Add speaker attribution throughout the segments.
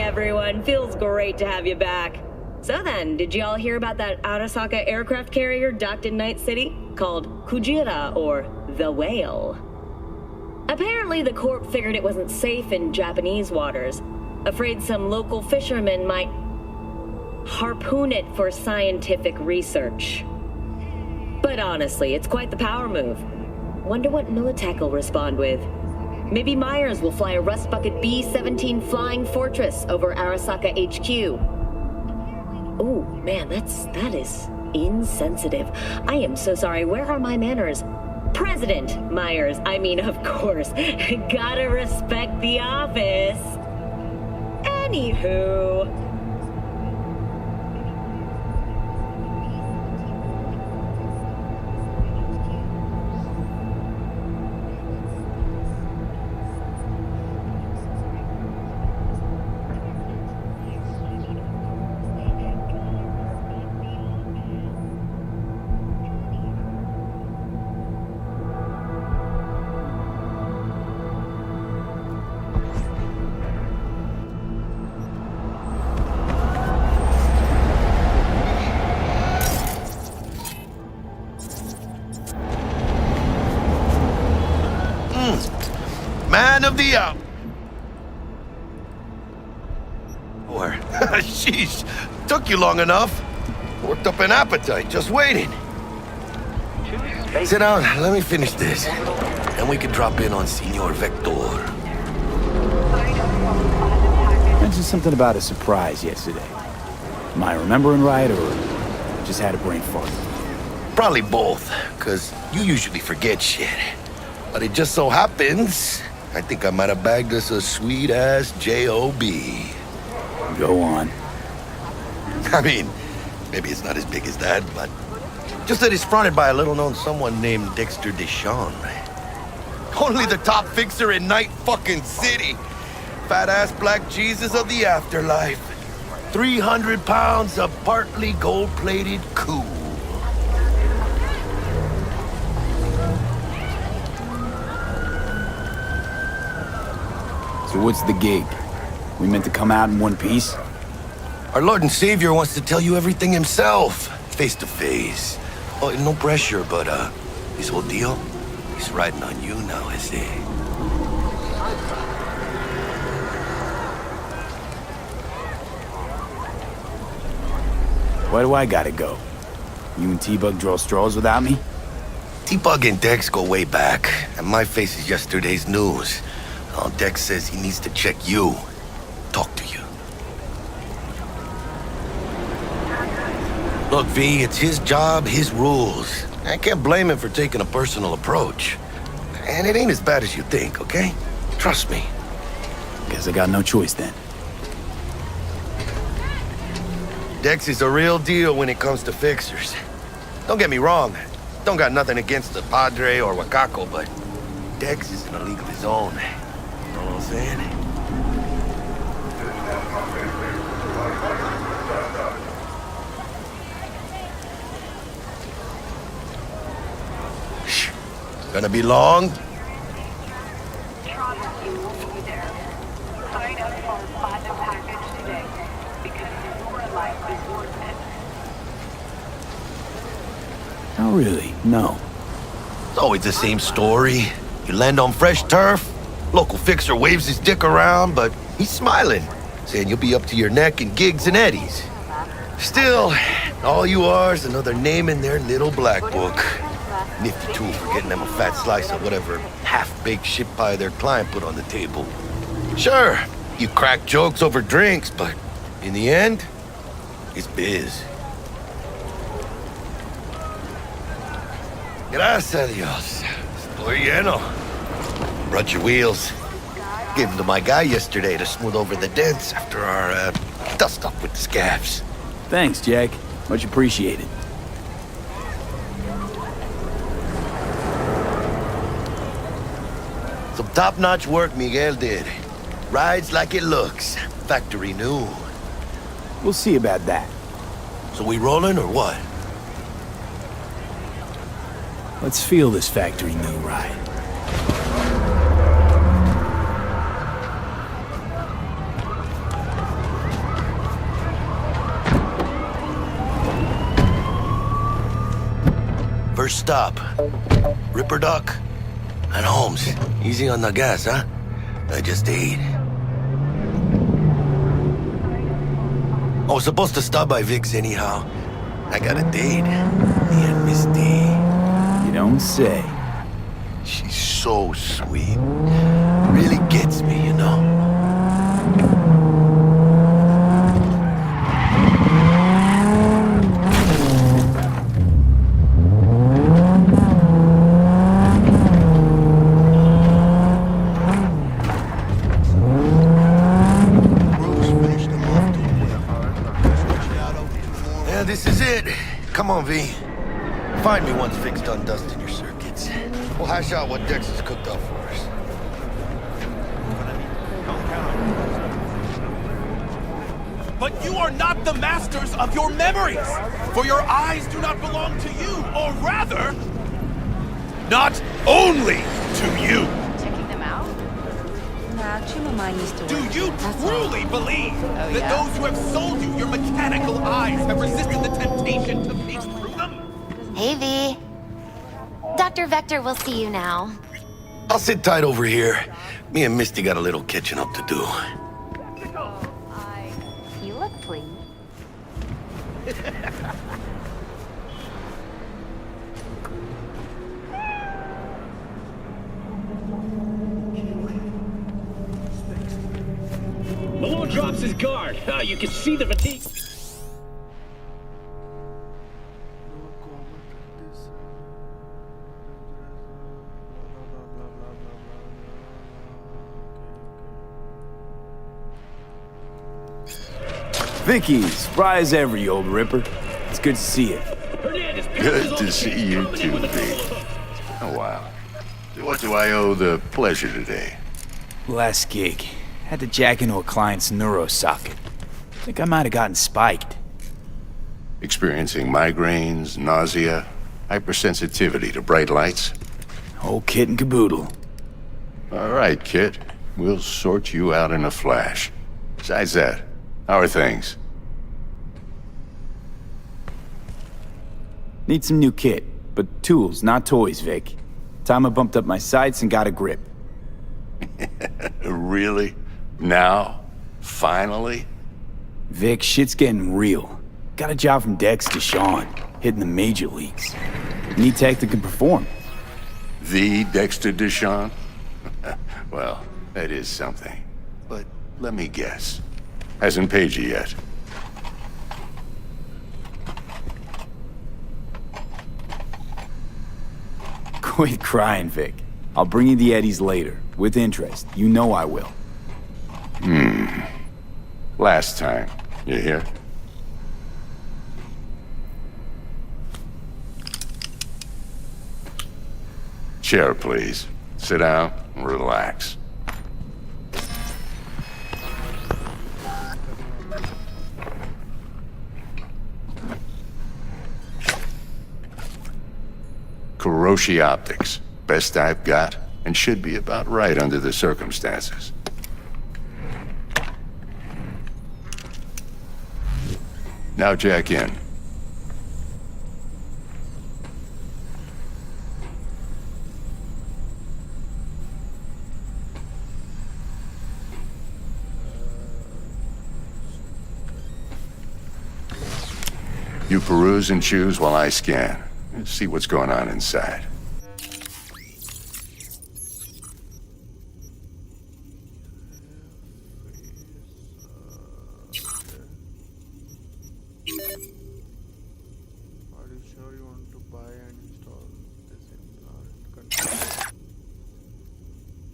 Speaker 1: everyone. Feels great to have you back. So then, did y'all hear about that Arasaka aircraft carrier docked in Night City? Called Kujira, or the Whale. Apparently, the Corp figured it wasn't safe in Japanese waters. Afraid some local fishermen might harpoon it for scientific research. But honestly, it's quite the power move. Wonder what Militech will respond with. Maybe Myers will fly a Rust Bucket B-17 Flying Fortress over Arasaka HQ. Oh, man, that is insensitive. I am so sorry. Where are my manners? President Myers. I mean, of course. Gotta respect the office. Anywho...
Speaker 2: Man of the hour. Or, sheesh, took you long enough. Worked up an appetite, just waiting. Sit down, let me finish this. Then we can drop in on Senor Vector.
Speaker 3: Mentioned something about a surprise yesterday. Am I remembering right, or just had a brain fart?
Speaker 2: Probably both, because you usually forget shit. But it just so happens, I think I might have bagged us a sweet-ass J.O.B.
Speaker 3: Go on.
Speaker 2: I mean, maybe it's not as big as that, but just that it's fronted by a little-known someone named Dexter Deshawn. Only the top fixer in Night fucking City. Fat-ass black Jesus of the afterlife. 300 pounds of partly gold-plated cool.
Speaker 3: So what's the gig? We meant to come out in one piece?
Speaker 2: Our Lord and Savior wants to tell you everything himself, face to face. Oh, no pressure, but his whole deal, he's riding on you now, is he?
Speaker 3: Why do I gotta go? You and T-Bug draw straws without me?
Speaker 2: T-Bug and Dex go way back, and my face is yesterday's news. Oh, Dex says he needs to check you. Talk to you. Look, V, it's his job, his rules. I can't blame him for taking a personal approach. And it ain't as bad as you think, okay? Trust me.
Speaker 3: Guess I got no choice then.
Speaker 2: Dex is a real deal when it comes to fixers. Don't get me wrong. Don't got nothing against the Padre or Wakako, but Dex is in a league of his own. You know what I'm saying? Shh. Gonna be long?
Speaker 3: Oh, really? No.
Speaker 2: It's always the same story. You land on fresh turf, local fixer waves his dick around, but he's smiling, saying you'll be up to your neck in gigs and eddies. Still, all you are is another name in their little black book. Nifty tool for getting them a fat slice of whatever half-baked shit pie their client put on the table. Sure, you crack jokes over drinks, but in the end, it's biz. Gracias a Dios. Estoy lleno. Brought your wheels. Gave them to my guy yesterday to smooth over the dents after our dust-up with the scabs.
Speaker 3: Thanks, Jack. Much appreciated.
Speaker 2: Some top-notch work Miguel did. Rides like it looks. Factory new.
Speaker 3: We'll see about that.
Speaker 2: So we rolling or what?
Speaker 3: Let's feel this factory new ride.
Speaker 2: First stop. Ripper Duck. And Holmes, easy on the gas, huh? I just ate. I was supposed to stop by Vic's anyhow. I got a date. Me and Misty.
Speaker 3: You don't say.
Speaker 2: She's so sweet. Really gets me, you know? Yeah, this is it. Come on, V. Find me once Vic's done dusting your circuits. We'll hash out what Dex has cooked up for us.
Speaker 4: But you are not the masters of your memories, for your eyes do not belong to you, or rather, not only to you.
Speaker 5: Checking them out? Nah, Chumamai used to
Speaker 4: Do
Speaker 5: work.
Speaker 4: you
Speaker 5: That's
Speaker 4: truly believe that
Speaker 5: yeah?
Speaker 4: those who have sold you your mechanical eyes have resisted the temptation to peek through them?
Speaker 6: Hey, V. Dr. Vector will see you now.
Speaker 2: I'll sit tight over here. Me and Misty got a little catching up to do.
Speaker 6: You look pleased.
Speaker 7: Malone drops his guard. You can see the fatigue.
Speaker 3: Vicky, spry as ever, you old ripper. It's good to see you.
Speaker 7: Hernandez,
Speaker 8: Good to see you too, V. Oh, wow. What do I owe the pleasure today?
Speaker 3: Last gig. Had to jack into a client's neuro socket. Think I might have gotten spiked.
Speaker 8: Experiencing migraines, nausea, hypersensitivity to bright lights?
Speaker 3: Whole kit and caboodle.
Speaker 8: All right, kid. We'll sort you out in a flash. Besides that, how are things?
Speaker 3: Need some new kit, but tools, not toys, Vic. Time I bumped up my sights and got a grip.
Speaker 8: Really? Now? Finally?
Speaker 3: Vic, shit's getting real. Got a job from Dex to Sean, hitting the major leagues. Need tech that can perform.
Speaker 8: The Dexter Deshawn? Well, that is something. But let me guess. Hasn't paid you yet.
Speaker 3: Quit crying, Vic. I'll bring you the eddies later, with interest. You know I will.
Speaker 8: Last time. You hear? Chair, please. Sit down and relax. Kuroshi Optics. Best I've got, and should be about right under the circumstances. Now jack in. You peruse and choose while I scan. See what's going on inside.
Speaker 9: Are you sure you want to buy and install this implant controller?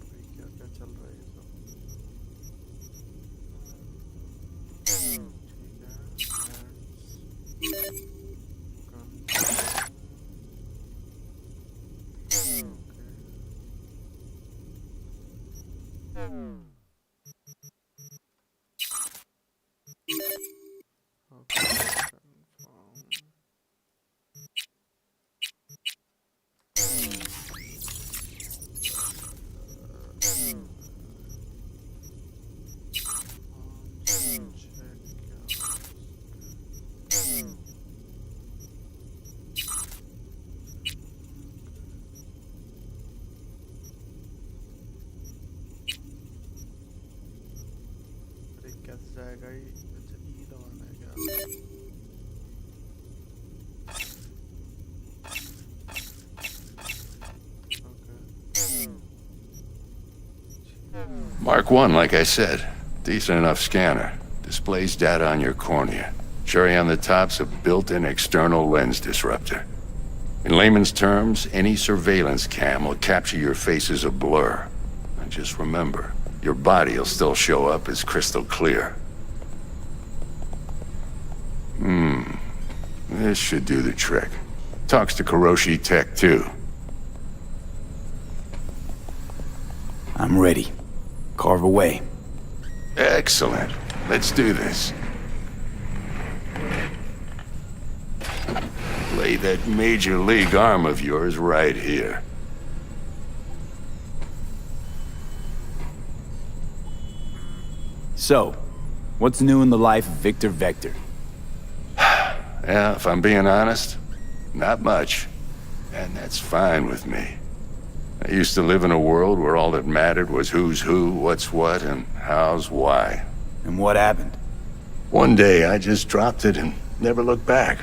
Speaker 9: भाई क्या चल रहा है ये सब? ठीक है, दबाएगा ही। अच्छा ई दबाना है क्या?
Speaker 8: Mark 1, like I said. Decent enough scanner. Displays data on your cornea. Cherry on the top's a built-in external lens disruptor. In layman's terms, any surveillance cam will capture your face as a blur. And just remember, your body will still show up as crystal clear. This should do the trick. Talks to Kuroshi Tech, too.
Speaker 3: I'm ready. Carve away.
Speaker 8: Excellent. Let's do this. Lay that major league arm of yours right here.
Speaker 3: So, what's new in the life of Victor Vector?
Speaker 8: Yeah, if I'm being honest, not much. And that's fine with me. I used to live in a world where all that mattered was who's who, what's what, and how's why.
Speaker 3: And what happened?
Speaker 8: One day I just dropped it and never looked back.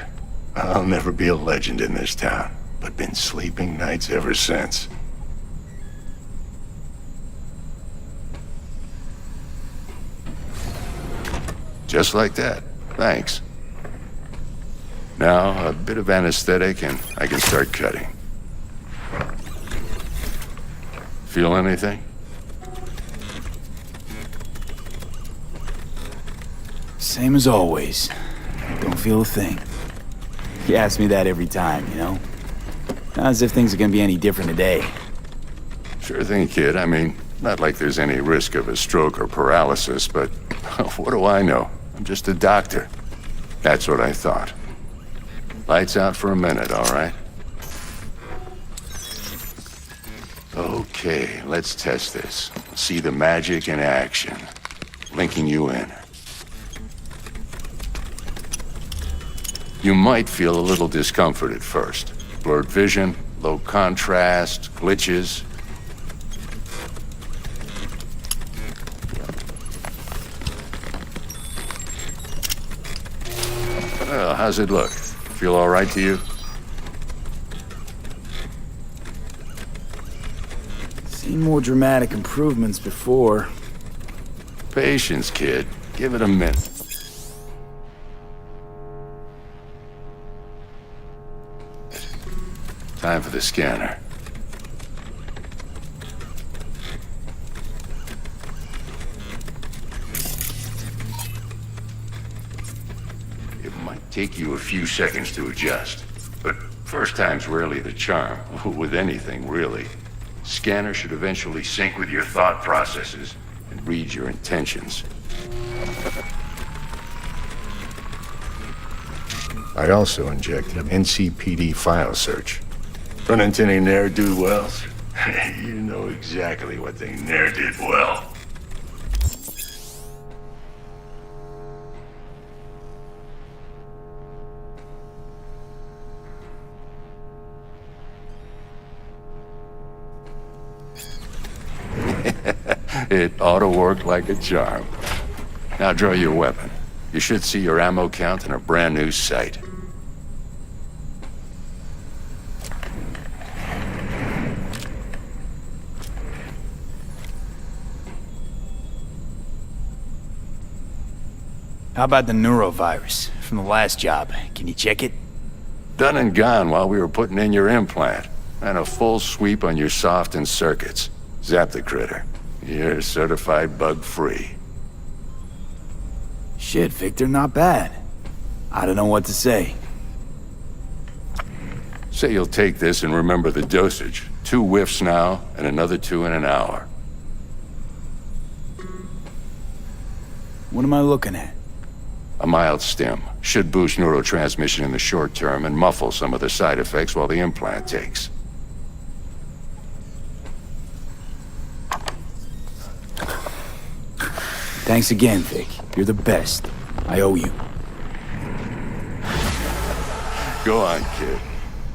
Speaker 8: I'll never be a legend in this town, but been sleeping nights ever since. Just like that. Thanks. Now, a bit of anesthetic and I can start cutting. Feel anything?
Speaker 3: Same as always. Don't feel a thing. You ask me that every time, you know? Not as if things are gonna be any different today.
Speaker 8: Sure thing, kid. I mean, not like there's any risk of a stroke or paralysis, but what do I know? I'm just a doctor. That's what I thought. Lights out for a minute, all right? Okay, let's test this. See the magic in action. Linking you in. You might feel a little discomfort at first. Blurred vision, low contrast, glitches. Well, how's it look? Feel all right to you?
Speaker 3: Seen more dramatic improvements before.
Speaker 8: Patience, kid. Give it a minute. Time for the scanner. It might take you a few seconds to adjust, but first time's rarely the charm, with anything, really. Scanner should eventually sync with your thought processes and read your intentions. I also injected an NCPD file search. Run into any ne'er-do-wells? You know exactly what they ne'er did well. It ought to work like a charm. Now draw your weapon. You should see your ammo count in a brand new sight.
Speaker 3: How about the neurovirus from the last job? Can you check it?
Speaker 8: Done and gone while we were putting in your implant. And a full sweep on your soft and circuits. Zap the critter. You're certified bug-free.
Speaker 3: Shit, Victor, not bad. I don't know what to say.
Speaker 8: Say you'll take this and remember the dosage. 2 whiffs now, and another 2 in an hour.
Speaker 3: What am I looking at?
Speaker 8: A mild stim. Should boost neurotransmission in the short term and muffle some of the side effects while the implant takes.
Speaker 3: Thanks again, Vic. You're the best. I owe you.
Speaker 8: Go on, kid.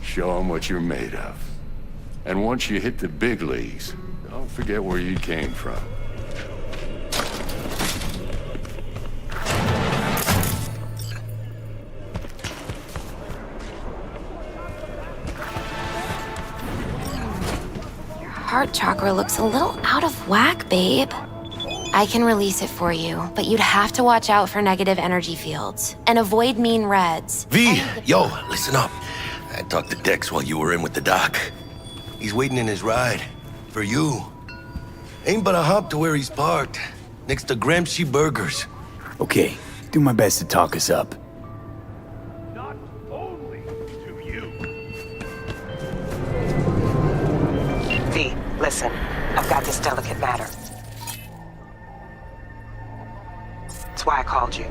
Speaker 8: Show them what you're made of. And once you hit the big leagues, don't forget where you came from.
Speaker 6: heart chakra looks a little out of whack, babe. I can release it for you, but you'd have to watch out for negative energy fields and avoid mean reds.
Speaker 2: V, yo, listen up. I talked to Dex while you were in with the doc. He's waiting in his ride. For you. Ain't but a hop to where he's parked. Next to Gramsci Burgers.
Speaker 3: Okay, do my best to talk us up.
Speaker 4: Not only to you.
Speaker 10: V, listen. I've got this delicate matter. That's why I called you.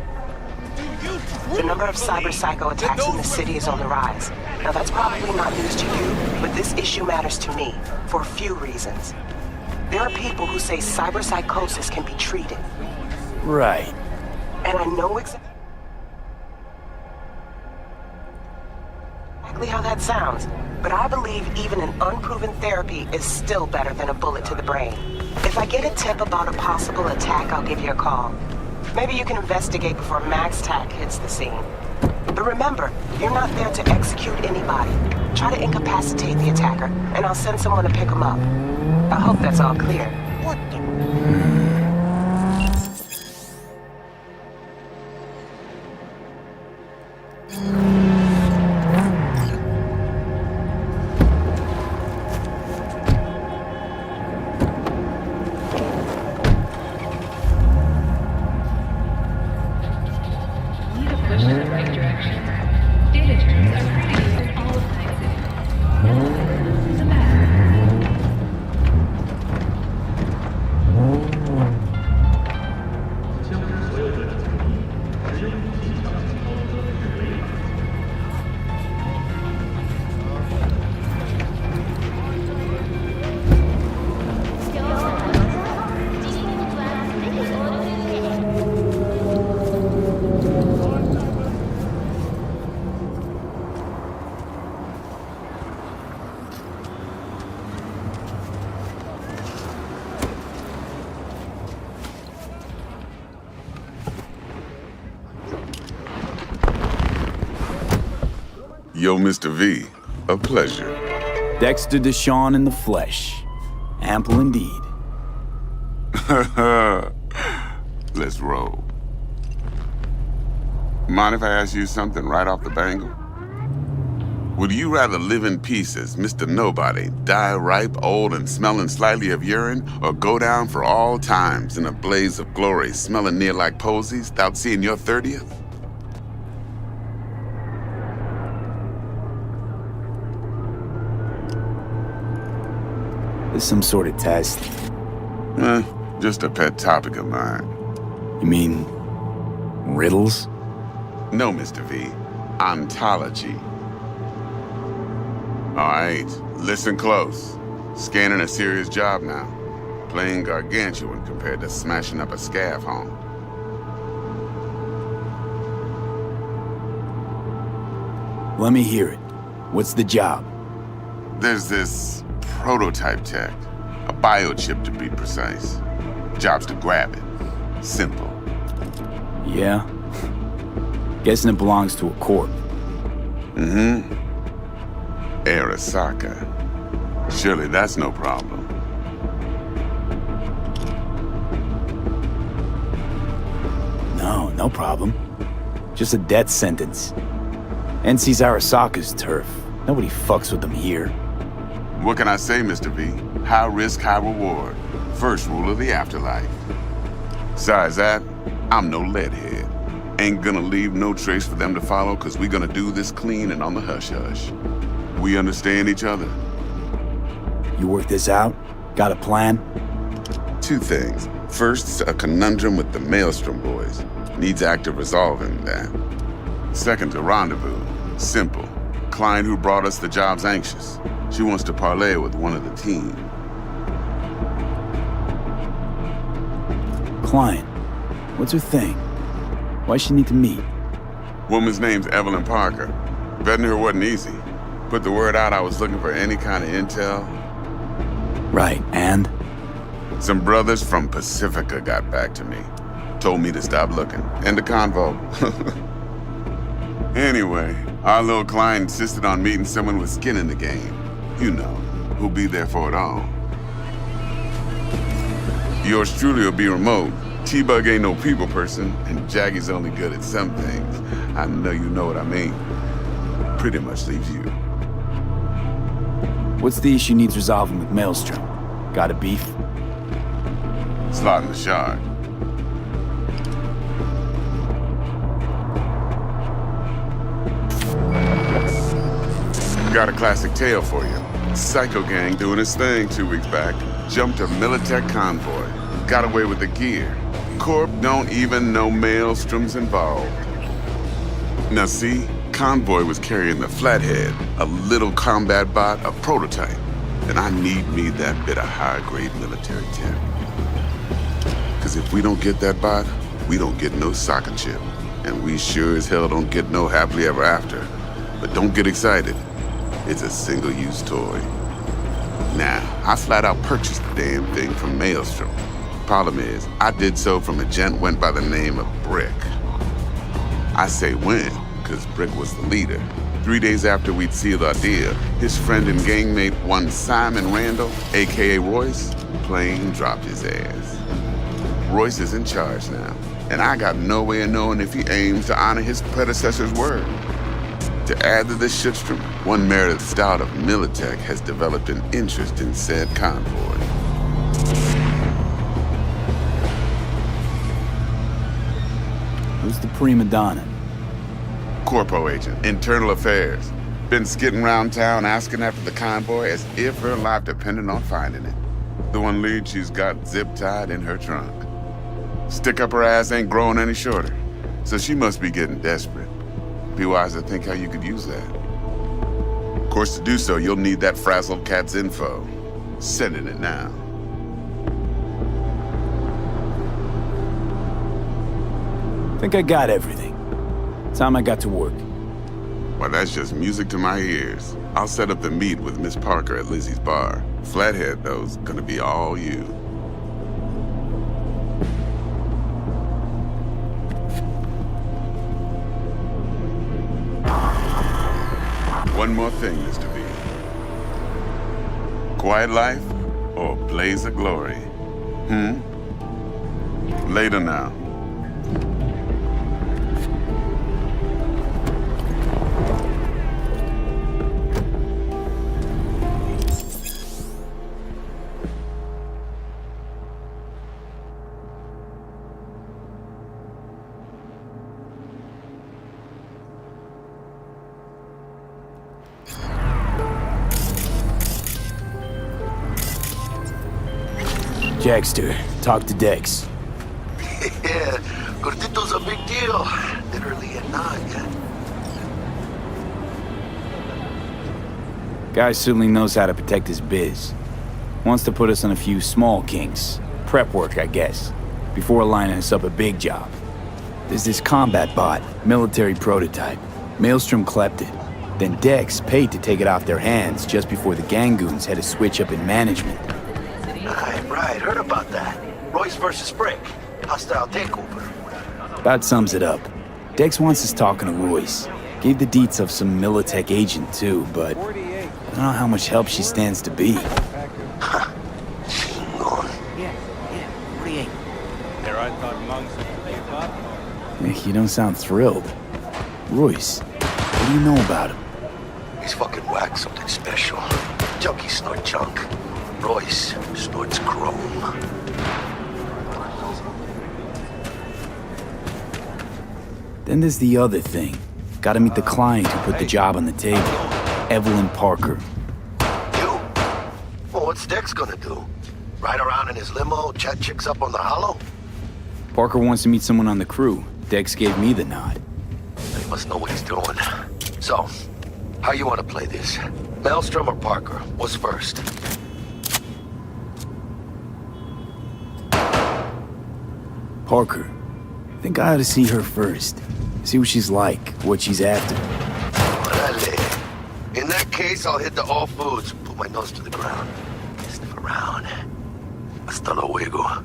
Speaker 10: The number of cyber psycho attacks in the city is on the rise. Now that's probably not news to you, but this issue matters to me for a few reasons. There are people who say cyber psychosis can be treated.
Speaker 3: Right.
Speaker 10: And I know exactly how that sounds, but I believe even an unproven therapy is still better than a bullet to the brain. If I get a tip about a possible attack, I'll give you a call. Maybe you can investigate before Max Tack hits the scene. But remember, you're not there to execute anybody. Try to incapacitate the attacker, and I'll send someone to pick him up. I hope that's all clear. What the...
Speaker 11: Yo, Mr. V, a pleasure.
Speaker 3: Dexter Deshawn in the flesh. Ample indeed.
Speaker 11: Let's roll. Mind if I ask you something right off the bangle? Would you rather live in peace as Mr. Nobody, die ripe, old, and smelling slightly of urine, or go down for all times in a blaze of glory, smelling near like posies, without seeing your 30th?
Speaker 3: This some sort of test.
Speaker 11: Just a pet topic of mine.
Speaker 3: You mean... riddles?
Speaker 11: No, Mr. V. Ontology. All right, listen close. Scanning a serious job now. Playing gargantuan compared to smashing up a scav home.
Speaker 3: Let me hear it. What's the job?
Speaker 11: There's this prototype tech. A biochip, to be precise. Job's to grab it. Simple.
Speaker 3: Yeah? Guessing it belongs to a corp.
Speaker 11: Mm-hmm. Arasaka. Surely that's no problem.
Speaker 3: No problem. Just a death sentence. NC's Arasaka's turf. Nobody fucks with them here.
Speaker 11: What can I say, Mr. V? High risk, high reward. First rule of the afterlife. Besides that, I'm no leadhead. Ain't gonna leave no trace for them to follow, cause we gonna do this clean and on the hush-hush. We understand each other?
Speaker 3: You work this out? Got a plan?
Speaker 11: Two things. First, a conundrum with the Maelstrom boys. Needs active resolving that. Second, a rendezvous. Simple. Client who brought us the job's anxious. She wants to parlay with one of the team.
Speaker 3: Client? What's her thing? Why she need to meet?
Speaker 11: Woman's name's Evelyn Parker. Betting her wasn't easy. Put the word out I was looking for any kind of intel.
Speaker 3: Right, and?
Speaker 11: Some brothers from Pacifica got back to me. Told me to stop looking. End the convo. Anyway, our little client insisted on meeting someone with skin in the game. You know, who'll be there for it all. Yours truly will be remote. T-Bug ain't no people person, and Jaggy's only good at some things. I know you know what I mean. Pretty much leaves you.
Speaker 3: What's the issue needs resolving with Maelstrom? Got a beef?
Speaker 11: Slotting the shard. Got a classic tale for you. Psycho gang doing his thing 2 weeks back. Jumped a Militech convoy. Got away with the gear. Corp don't even know Maelstrom's involved. Now see, convoy was carrying the Flathead, a little combat bot, a prototype. And I need me that bit of high-grade military tech. Cause if we don't get that bot, we don't get no soccer chip. And we sure as hell don't get no happily ever after. But don't get excited. It's a single-use toy. Now, I flat out purchased the damn thing from Maelstrom. Problem is, I did so from a gent went by the name of Brick. I say when, because Brick was the leader. 3 days after we'd sealed our deal, his friend and gangmate, one Simon Randall, aka Royce, plain dropped his ass. Royce is in charge now, and I got no way of knowing if he aims to honor his predecessor's word. To add to this shitstorm, one Meredith Stout of Militech has developed an interest in said convoy.
Speaker 3: Who's the prima donna?
Speaker 11: Corpo agent, internal affairs. Been skidding around town asking after the convoy as if her life depended on finding it. The one lead she's got zip-tied in her trunk. Stick up her ass ain't growing any shorter, so she must be getting desperate. Be wise to think how you could use that. Of course, to do so, you'll need that frazzled cat's info. Sending it now.
Speaker 3: Think I got everything. Time I got to work.
Speaker 11: Well, that's just music to my ears. I'll set up the meet with Miss Parker at Lizzie's bar. Flathead, though's gonna be all you. One more thing, Mr. B. Quiet life or blaze of glory? Later now.
Speaker 3: Jackster, talk to Dex.
Speaker 2: Yeah, Gordito's a big deal. Literally and not.
Speaker 3: Guy certainly knows how to protect his biz. Wants to put us on a few small kinks. Prep work, I guess. Before lining us up a big job. There's this combat bot, military prototype. Maelstrom clept it. Then Dex paid to take it off their hands just before the Gangoons had a switch up in management.
Speaker 2: Right, heard about that. Royce versus Brick. Hostile takeover.
Speaker 3: About sums it up. Dex wants us talking to Royce. Gave the deets of some Militech agent too, but I don't know how much help she stands to be.
Speaker 2: Yeah,
Speaker 7: 48. There, I thought monks
Speaker 3: You don't sound thrilled. Royce, what do you know about him?
Speaker 2: he's fucking whack, something special. Junkies snort junk. Royce snorts chrome.
Speaker 3: Then there's the other thing. Gotta meet the client who put the job on the table. Evelyn Parker.
Speaker 2: You? Well, what's Dex gonna do? Ride around in his limo, chat chicks up on the hollow?
Speaker 3: Parker wants to meet someone on the crew. Dex gave me the nod.
Speaker 2: He must know what he's doing. So, how you want to play this? Maelstrom or Parker? What's first?
Speaker 3: Parker. Think I ought to see her first. See what she's like, what she's after.
Speaker 2: Orale. In that case, I'll hit the all foods. Put my nose to the ground. Sniff around. Hasta luego.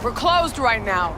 Speaker 12: We're closed right now.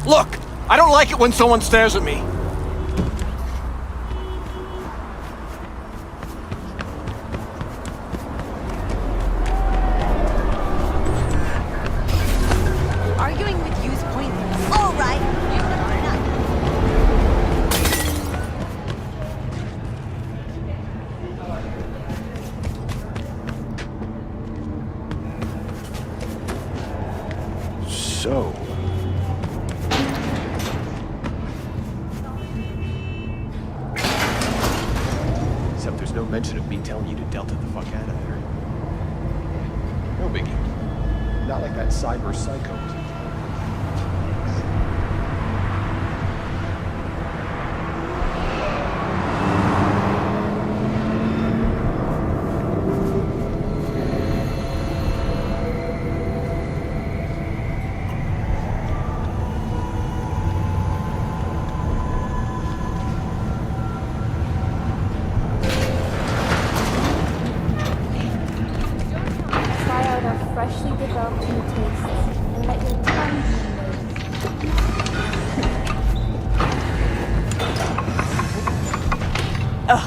Speaker 13: Look! I don't like it when someone stares at me.
Speaker 5: Arguing with you's pointless. All right.
Speaker 13: So...
Speaker 14: Except there's no mention of me telling you to delta the fuck out of there. No biggie. Not like that cyber psycho.
Speaker 5: Hey,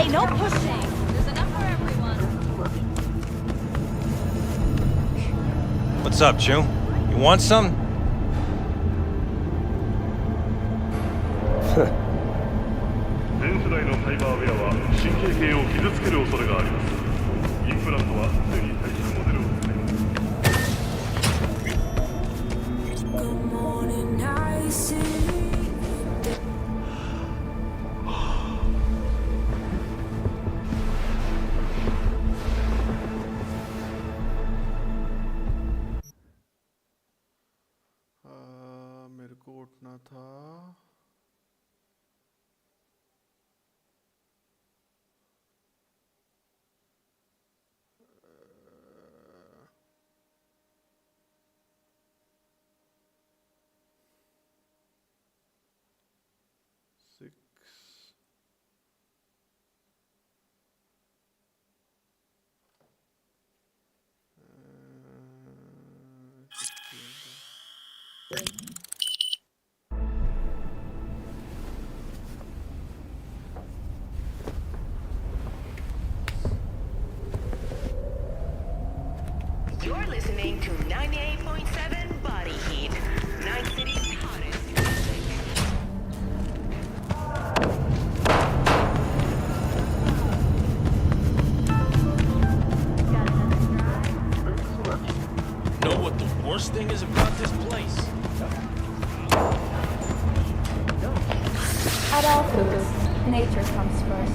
Speaker 5: no pushing. There's enough for everyone.
Speaker 13: What's up, Chew? You want some?
Speaker 12: 全世代のサイバーウェアは神経系を傷つける恐れがあります。インプラントは常に最新モデルを使います。
Speaker 9: मेरे को उठना था
Speaker 10: You're listening to 98.7 Body Heat, Night City's hottest music.
Speaker 7: Know what the worst thing is about this place?
Speaker 5: At all foods, nature comes first.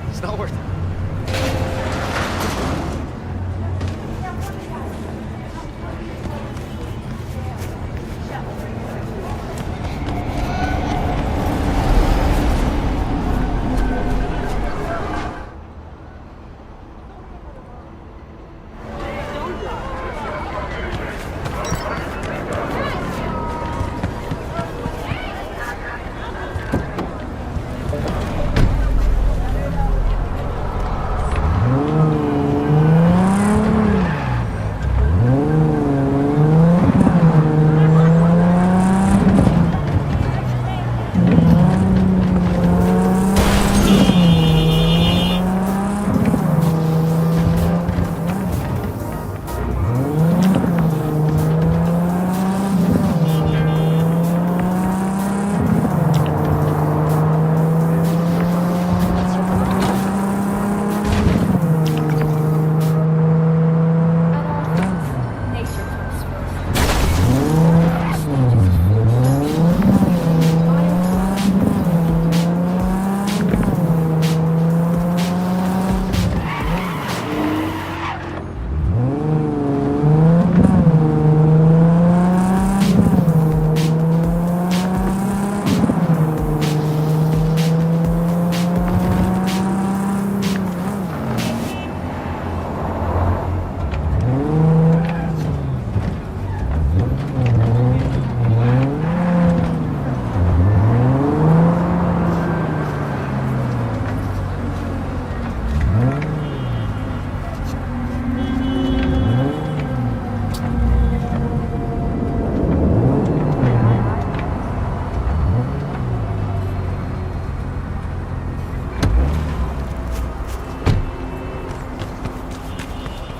Speaker 14: It's not worth it.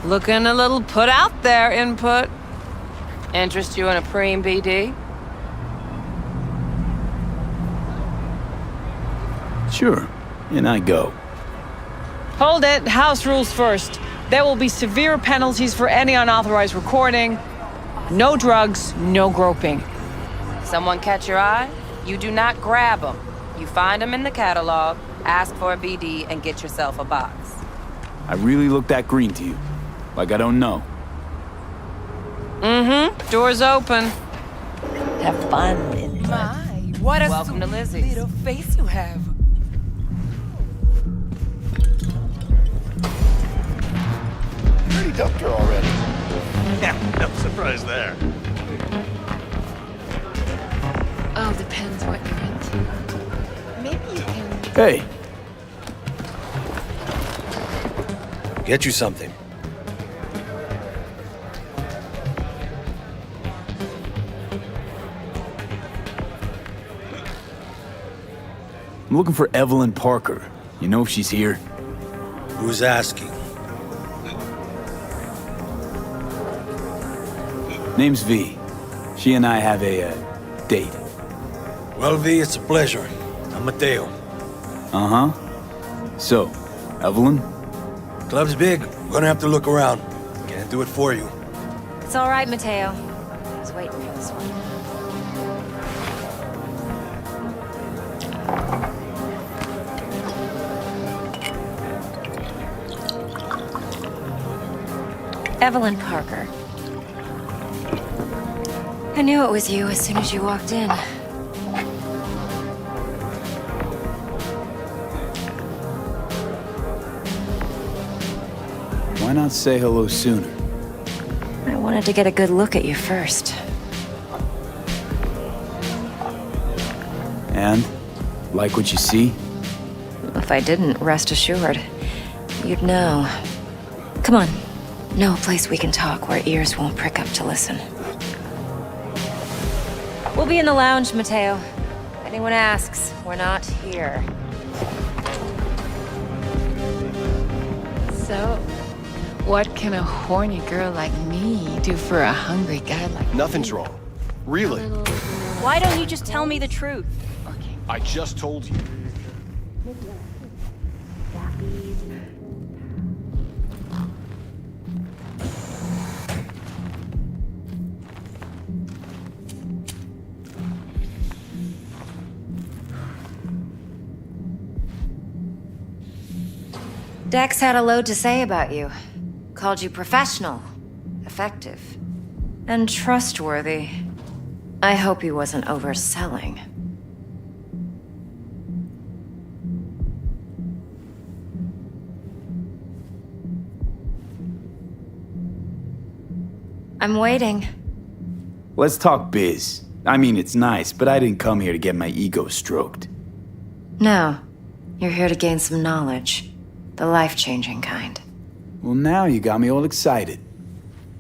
Speaker 15: Looking a little put out there, Input. Interest you in a preem BD?
Speaker 3: Sure, and I go.
Speaker 15: Hold it. House rules first. There will be severe penalties for any unauthorized recording. No drugs, no groping. Someone catch your eye? You do not grab them. You find them in the catalog, ask for a BD, and get yourself a box.
Speaker 3: I really look that green to you? Like I don't know?
Speaker 15: Mm-hmm. Door's open.
Speaker 16: Have fun in
Speaker 17: My, what a
Speaker 15: Welcome to
Speaker 17: sweet
Speaker 15: Lizzie's.
Speaker 17: little face you have.
Speaker 2: Pretty dumped her already.
Speaker 13: Yeah, no surprise there.
Speaker 16: Oh, depends what you're into. Maybe you can...
Speaker 3: Hey,
Speaker 18: Get you something.
Speaker 3: I'm looking for Evelyn Parker. You know if she's here?
Speaker 18: Who's asking?
Speaker 3: Name's V. She and I have a, date.
Speaker 18: Well, V, it's a pleasure. I'm Mateo.
Speaker 3: Uh-huh. So, Evelyn?
Speaker 18: Club's big. Gonna have to look around. Can't do it for you.
Speaker 6: It's all right, Mateo. I was waiting for this one. Evelyn Parker. I knew it was you as soon as you walked in.
Speaker 3: Why not say hello sooner?
Speaker 6: I wanted to get a good look at you first.
Speaker 3: And? Like what you see?
Speaker 6: If I didn't, rest assured, you'd know. Come on. Know a place we can talk where ears won't prick up to listen. We'll be in the lounge, Mateo. If anyone asks, we're not here.
Speaker 16: So, what can a horny girl like me do for a hungry guy like
Speaker 14: Nothing's wrong. Really.
Speaker 5: Why don't you just tell me the truth?
Speaker 14: I just told you.
Speaker 6: Dex had a load to say about you. Called you professional, effective, and trustworthy. I hope he wasn't overselling. I'm waiting.
Speaker 3: Let's talk biz. I mean, it's nice, but I didn't come here to get my ego stroked.
Speaker 6: No, you're here to gain some knowledge. The life-changing kind.
Speaker 3: Well, now you got me all excited.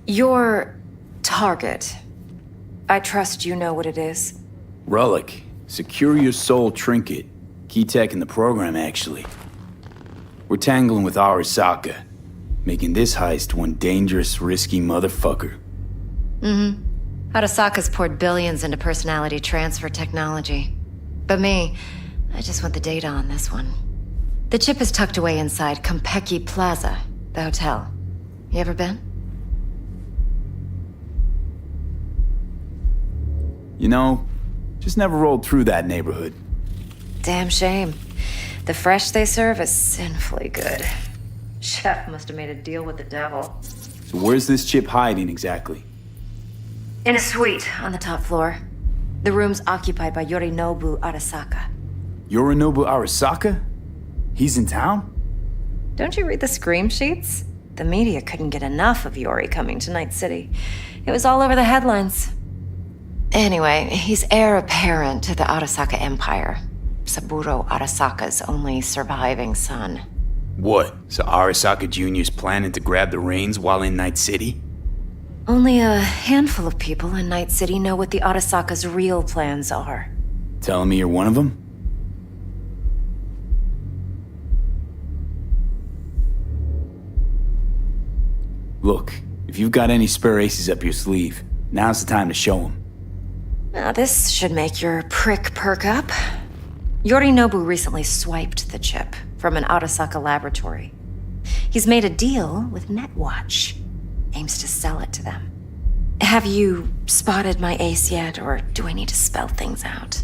Speaker 6: Your target. I trust you know what it is.
Speaker 3: Relic. Secure your soul trinket. Key tech in the program, actually. We're tangling with Arasaka, making this heist one dangerous, risky motherfucker.
Speaker 6: Mm-hmm. Arasaka's poured billions into personality transfer technology. But me, I just want the data on this one. The chip is tucked away inside Kompeki Plaza, the hotel. You ever been?
Speaker 3: You know, just never rolled through that neighborhood.
Speaker 6: Damn shame. The fresh they serve is sinfully good. Chef must have made a deal with the devil.
Speaker 3: So where's this chip hiding exactly?
Speaker 6: In a suite on the top floor. The room's occupied by Yorinobu Arasaka.
Speaker 3: Yorinobu Arasaka? He's in town?
Speaker 6: Don't you read the scream sheets? The media couldn't get enough of Yori coming to Night City. It was all over the headlines. Anyway, he's heir apparent to the Arasaka Empire. Saburo Arasaka's only surviving son.
Speaker 3: What? So Arasaka Jr.'s planning to grab the reins while in Night City?
Speaker 6: Only a handful of people in Night City know what the Arasaka's real plans are.
Speaker 3: Telling me you're one of them? Look, if you've got any spare aces up your sleeve, now's the time to show them.
Speaker 6: Now this should make your prick perk up. Yorinobu recently swiped the chip from an Arasaka laboratory. He's made a deal with Netwatch. Aims to sell it to them. Have you spotted my ace yet, or do I need to spell things out?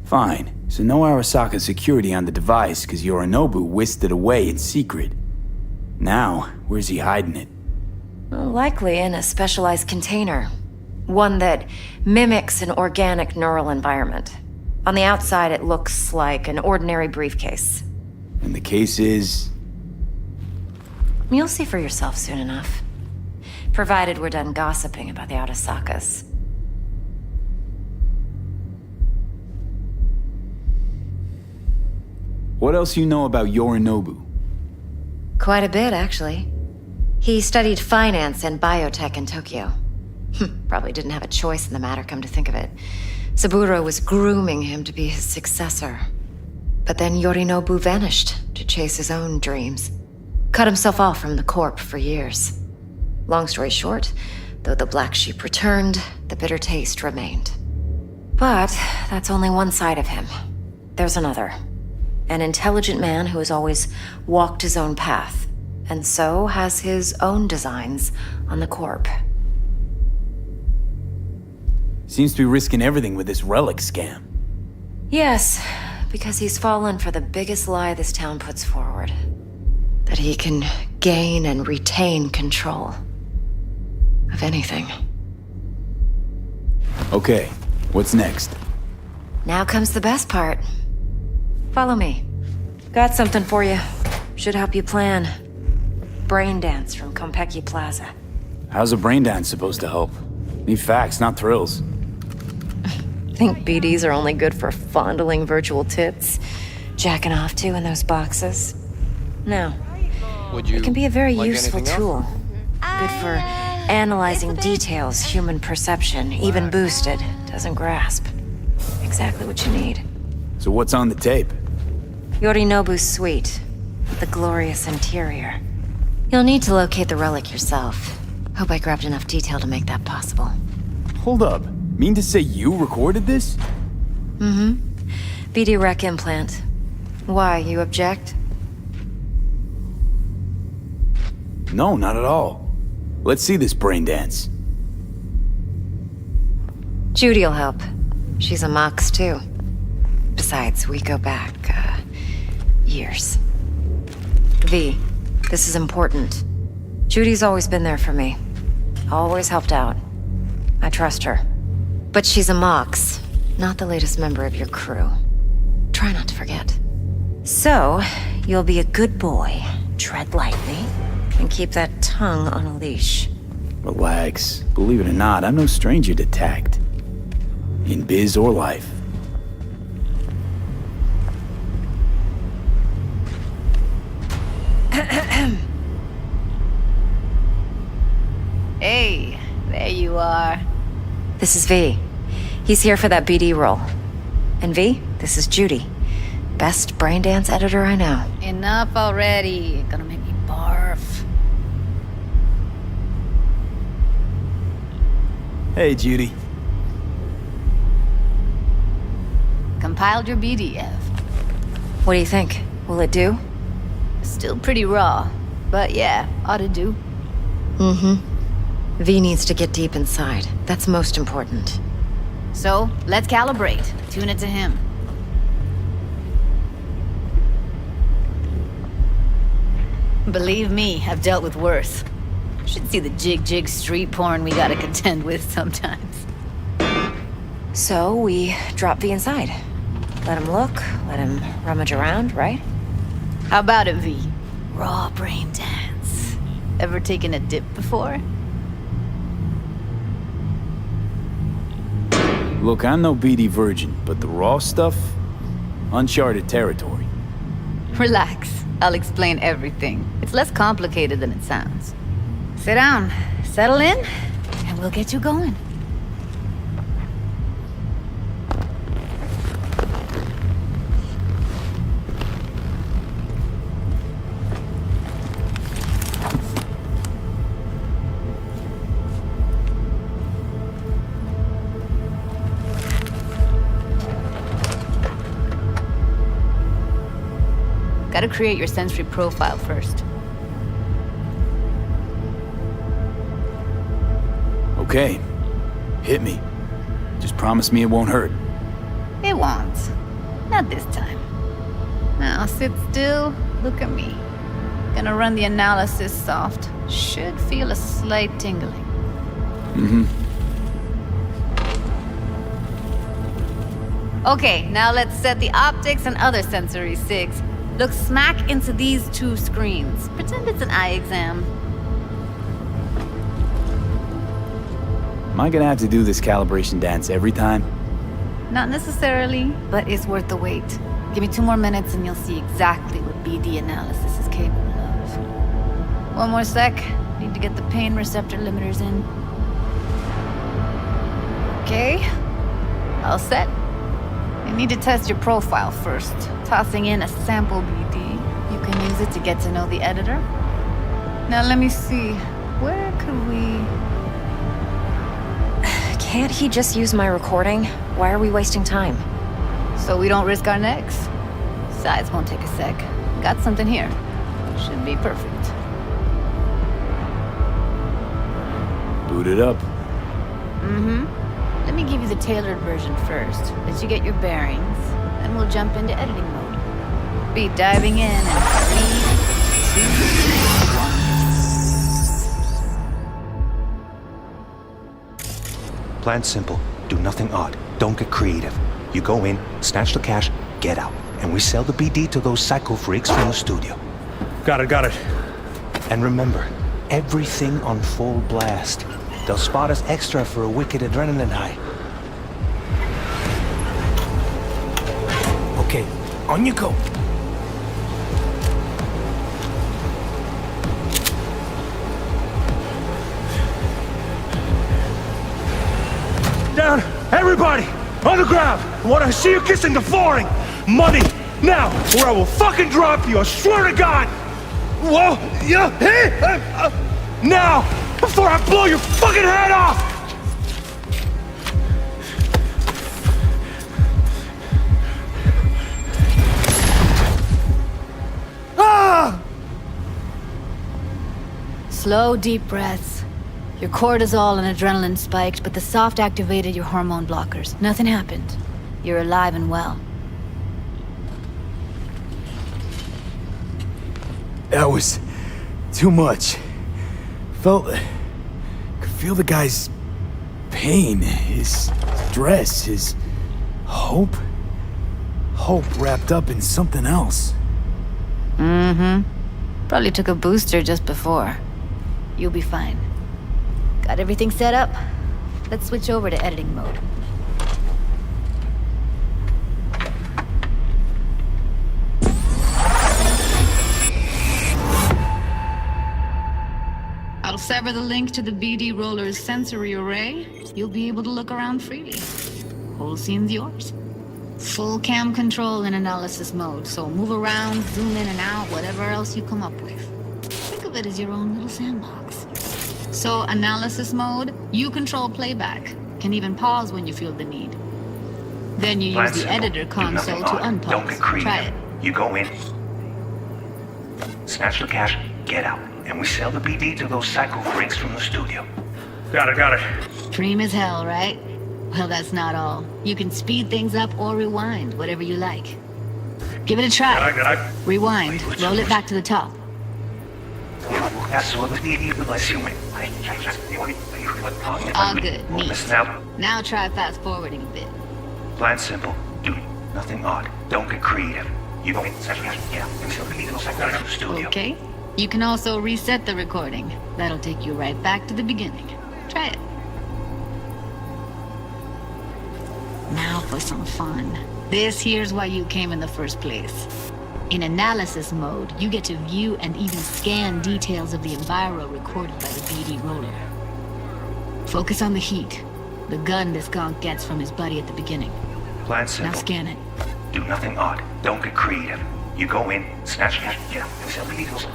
Speaker 3: Fine. So no Arasaka security on the device because Yorinobu whisked it away in secret. Now, where's he hiding it?
Speaker 6: Well, likely in a specialized container. One that mimics an organic neural environment. On the outside, it looks like an ordinary briefcase.
Speaker 3: And the case is...
Speaker 6: You'll see for yourself soon enough. Provided we're done gossiping about the Arasakas.
Speaker 3: What else you know about Yorinobu?
Speaker 6: Quite a bit, actually. He studied finance and biotech in Tokyo. Probably didn't have a choice in the matter, come to think of it. Saburo was grooming him to be his successor. But then Yorinobu vanished to chase his own dreams. Cut himself off from the Corp for years. Long story short, though the black sheep returned, the bitter taste remained. But that's only one side of him. There's another. An intelligent man who has always walked his own path, and so has his own designs on the Corp.
Speaker 3: Seems to be risking everything with this relic scam.
Speaker 6: Yes, because he's fallen for the biggest lie this town puts forward. That he can gain and retain control of anything.
Speaker 3: Okay, what's next?
Speaker 6: Now comes the best part. Follow me. Got something for you. Should help you plan. Brain dance from Konpeki Plaza.
Speaker 3: How's a brain dance supposed to help? Need facts, not thrills.
Speaker 6: Think BDs are only good for fondling virtual tits? Jacking off to in those boxes? No. It can be a very useful tool. Good for analyzing details human perception, even boosted, doesn't grasp. Exactly what you need.
Speaker 3: So what's on the tape?
Speaker 6: Yorinobu's suite, with the glorious interior. You'll need to locate the relic yourself. Hope I grabbed enough detail to make that possible.
Speaker 3: Hold up. Mean to say you recorded this?
Speaker 6: Mm-hmm. BD rec implant. Why, you object?
Speaker 3: No, not at all. Let's see this brain dance.
Speaker 6: Judy'll help. She's a Mox, too. Besides, we go back, years. V, this is important. Judy's always been there for me. Always helped out. I trust her. But she's a Mox, not the latest member of your crew. Try not to forget. So, you'll be a good boy, tread lightly, and keep that tongue on a leash.
Speaker 3: Relax. Believe it or not, I'm no stranger to tact. In biz or life.
Speaker 16: Hey, there you are.
Speaker 6: This is V. He's here for that BD role. And V, this is Judy. Best brain dance editor I know.
Speaker 16: Enough already. Gonna make me barf.
Speaker 3: Hey, Judy.
Speaker 16: Compiled your BDF.
Speaker 6: What do you think? Will it do?
Speaker 16: Still pretty raw, but yeah, ought to do.
Speaker 6: Mm-hmm. V needs to get deep inside. That's most important.
Speaker 16: So, let's calibrate. Tune it to him. Believe me, I've dealt with worse. Should see the jig street porn we gotta contend with sometimes.
Speaker 6: So, we drop V inside. Let him look, let him rummage around, right?
Speaker 16: How about it, V? Raw brain dance. Ever taken a dip before?
Speaker 3: Look, I'm no BD virgin, but the raw stuff? Uncharted territory.
Speaker 16: Relax. I'll explain everything. It's less complicated than it sounds. Sit down, settle in, and we'll get you going. Gotta create your sensory profile first.
Speaker 3: Okay. Hit me. Just promise me it won't hurt.
Speaker 16: It won't. Not this time. Now sit still, look at me. Gonna run the analysis soft. Should feel a slight tingling. Okay, now let's set the optics and other sensory sigs. Look smack into these two screens. Pretend it's an eye exam.
Speaker 3: Am I gonna have to do this calibration dance every time?
Speaker 16: Not necessarily, but it's worth the wait. Give me 2 more minutes and you'll see exactly what BD analysis is capable of. 1 more sec. Need to get the pain receptor limiters in. Okay. All set. You need to test your profile first. Tossing in a sample BD. You can use it to get to know the editor. Now let me see. Where could we...
Speaker 6: Can't he just use my recording? Why are we wasting time?
Speaker 16: So we don't risk our necks. Besides, won't take a sec. Got something here. Should be perfect.
Speaker 3: Boot it up.
Speaker 16: Let me give you the tailored version first. Let you get your bearings. Then we'll jump into editing mode. Be diving in in 3, 2, 1.
Speaker 19: Plan simple. Do nothing odd. Don't get creative. You go in, snatch the cash, get out. And we sell the BD to those psycho freaks from the studio.
Speaker 18: Got it.
Speaker 19: And remember, everything on full blast. They'll spot us extra for a wicked adrenaline high. Okay, on you go.
Speaker 18: Down! Everybody! On the ground! I want to see you kissing the flooring! Money! Now! Or I will fucking drop you! I swear to God! Whoa! Yeah! Hey! Now! Before I blow your fucking head off! Ah!
Speaker 16: Slow, deep breaths. Your cortisol and adrenaline spiked, but the soft activated your hormone blockers. Nothing happened. You're alive and well.
Speaker 3: That was too much. Could feel the guy's pain, his stress, his hope. Hope wrapped up in something else.
Speaker 16: Probably took a booster just before. You'll be fine. Got everything set up? Let's switch over to editing mode. I'll sever the link to the BD Roller's sensory array. You'll be able to look around freely. Whole scene's yours. Full cam control in analysis mode, so move around, zoom in and out, whatever else you come up with. Think of it as your own little sandbox. So, analysis mode, you control playback. Can even pause when you feel the need. Then you use the editor console to unpause.
Speaker 19: Don't get creative.
Speaker 16: Try it.
Speaker 19: You go in, snatch the cash, get out. And we sell the BD to those psycho freaks from the studio.
Speaker 18: Got it.
Speaker 16: Dream as hell, right? Well, that's not all. You can speed things up or rewind, whatever you like. Give it a try. Rewind. Roll it back to the top. All good. Neat. Now try fast forwarding a bit.
Speaker 19: Plan simple. Do nothing odd. Don't get creative. You go in, yeah, and sell the BD to those psycho freaks from the studio.
Speaker 16: Okay. You can also reset the recording. That'll take you right back to the beginning. Try it. Now for some fun. This here's why you came in the first place. In analysis mode, you get to view and even scan details of the enviro recorded by the BD roller. Focus on the heat. The gun this gonk gets from his buddy at the beginning.
Speaker 19: Plan simple.
Speaker 16: Now scan it.
Speaker 19: Do nothing odd. Don't get creative. You go in, snatch it, yeah, and sell the BD.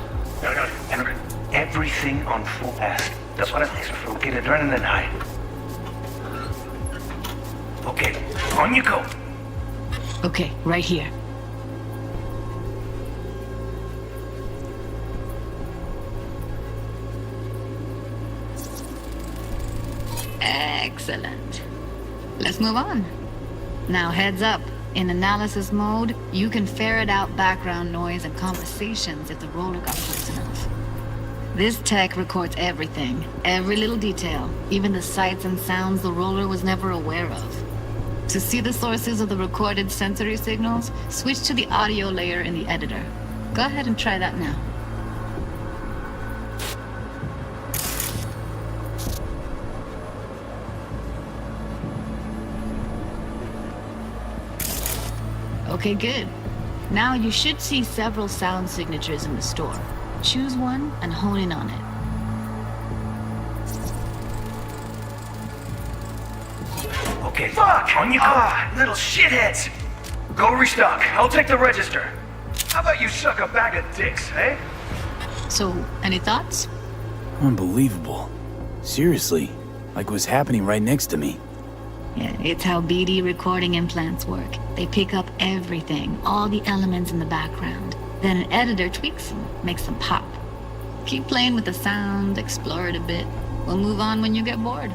Speaker 19: And everything on full blast. That's what it is for a kid adrenaline high. Okay, on you go.
Speaker 16: Okay, right here. Excellent. Let's move on. Now heads up. In analysis mode, you can ferret out background noise and conversations if the roller got close enough. This tech records everything, every little detail, even the sights and sounds the roller was never aware of. To see the sources of the recorded sensory signals, switch to the audio layer in the editor. Go ahead and try that now. Okay, good. Now you should see several sound signatures in the store. Choose one and hone in on it.
Speaker 19: Okay, fuck! On you go! Little shitheads! Go restock. I'll take the register. How about you suck a bag of dicks, eh?
Speaker 16: So, any thoughts?
Speaker 3: Unbelievable. Seriously, like what's happening right next to me.
Speaker 16: Yeah, it's how BD recording implants work. They pick up everything, all the elements in the background. Then an editor tweaks them, makes them pop. Keep playing with the sound, explore it a bit. We'll move on when you get bored.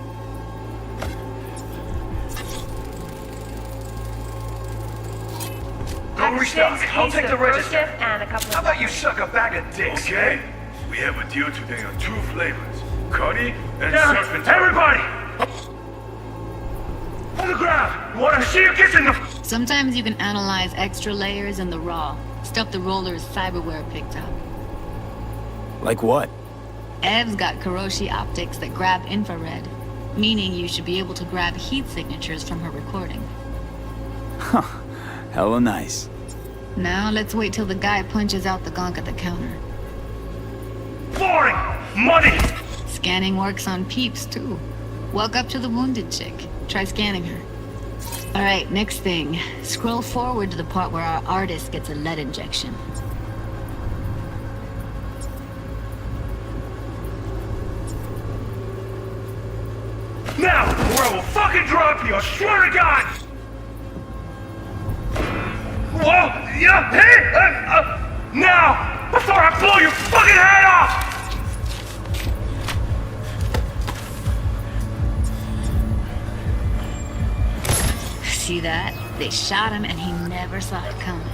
Speaker 19: Go restock. I'll take the register. How about you suck a bag of dicks,
Speaker 12: Okay. We have a deal today on 2 flavors. Curry and
Speaker 18: Down!
Speaker 12: serpentine.
Speaker 18: Everybody! On the ground! Wanna see you kissing the...
Speaker 16: Sometimes you can analyze extra layers in the raw, stuff the roller's cyberware picked up.
Speaker 3: Like what?
Speaker 16: Ev's got Kiroshi optics that grab infrared, meaning you should be able to grab heat signatures from her recording.
Speaker 3: Huh. Hella nice.
Speaker 16: Now let's wait till the guy punches out the gonk at the counter.
Speaker 18: Boring! Money!
Speaker 16: Scanning works on peeps, too. Walk up to the wounded chick. Try scanning her. Alright, next thing. Scroll forward to the part where our artist gets a lead injection.
Speaker 18: Now, or I will fucking drop you, I swear to God! Whoa! Yeah! Hey! Now! Before I blow your fucking head off!
Speaker 16: See that? They shot him and he never saw it coming.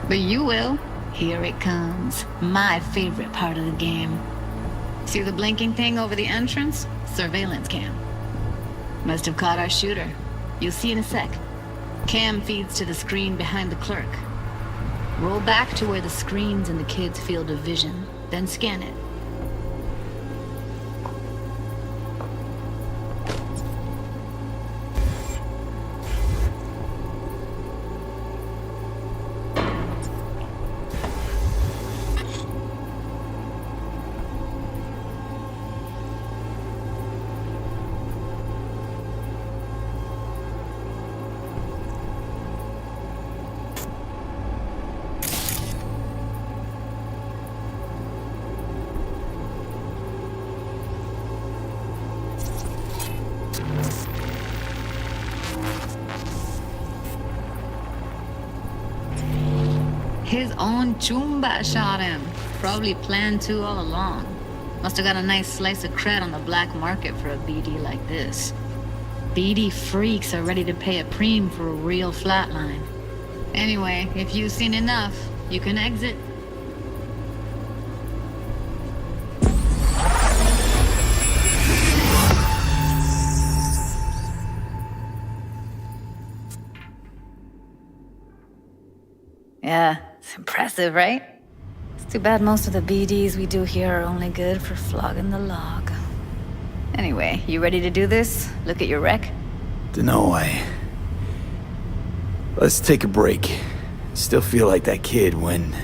Speaker 16: But you will. Here it comes. My favorite part of the game. See the blinking thing over the entrance? Surveillance cam. Must have caught our shooter. You'll see in a sec. Cam feeds to the screen behind the clerk. Roll back to where the screen's in the kid's field of vision, then scan it. His own Chumba shot him. Probably planned to all along. Must have got a nice slice of cred on the black market for a BD like this. BD freaks are ready to pay a preem for a real flatline. Anyway, if you've seen enough, you can exit. Yeah, it's impressive, right? It's too bad most of the BDs we do here are only good for flogging the log. Anyway, you ready to do this? Look at your wreck?
Speaker 3: Dunno, Let's take a break. Still feel like that kid when...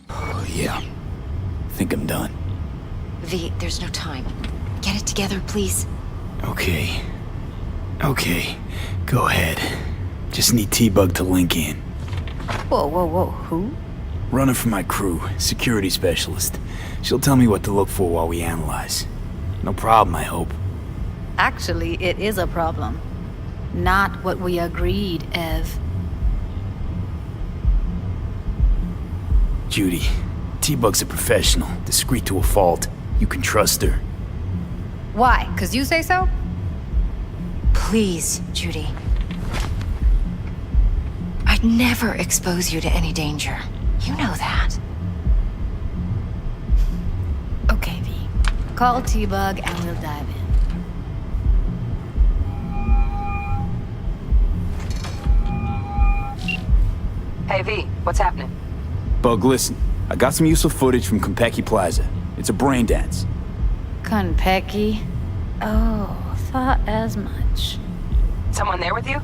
Speaker 3: Oh, yeah. Think I'm done.
Speaker 6: V, there's no time. Get it together, please.
Speaker 3: Okay. Okay. Go ahead. Just need T-Bug to link in.
Speaker 16: Whoa, whoa, whoa, who?
Speaker 3: Runner for my crew, security specialist. She'll tell me what to look for while we analyze. No problem, I hope.
Speaker 16: Actually, it is a problem. Not what we agreed, Ev.
Speaker 3: Judy, T-Bug's a professional, discreet to a fault. You can trust her.
Speaker 16: Why? 'Cause you say so?
Speaker 6: Please, Judy. I'd never expose you to any danger. You know that.
Speaker 16: Okay, V. Call T-Bug and we'll dive in.
Speaker 10: Hey, V, what's happening?
Speaker 3: Bug, listen. I got some useful footage from Konpeki Plaza. It's a brain dance.
Speaker 16: Konpeki? Oh, thought as much.
Speaker 10: Someone there with you?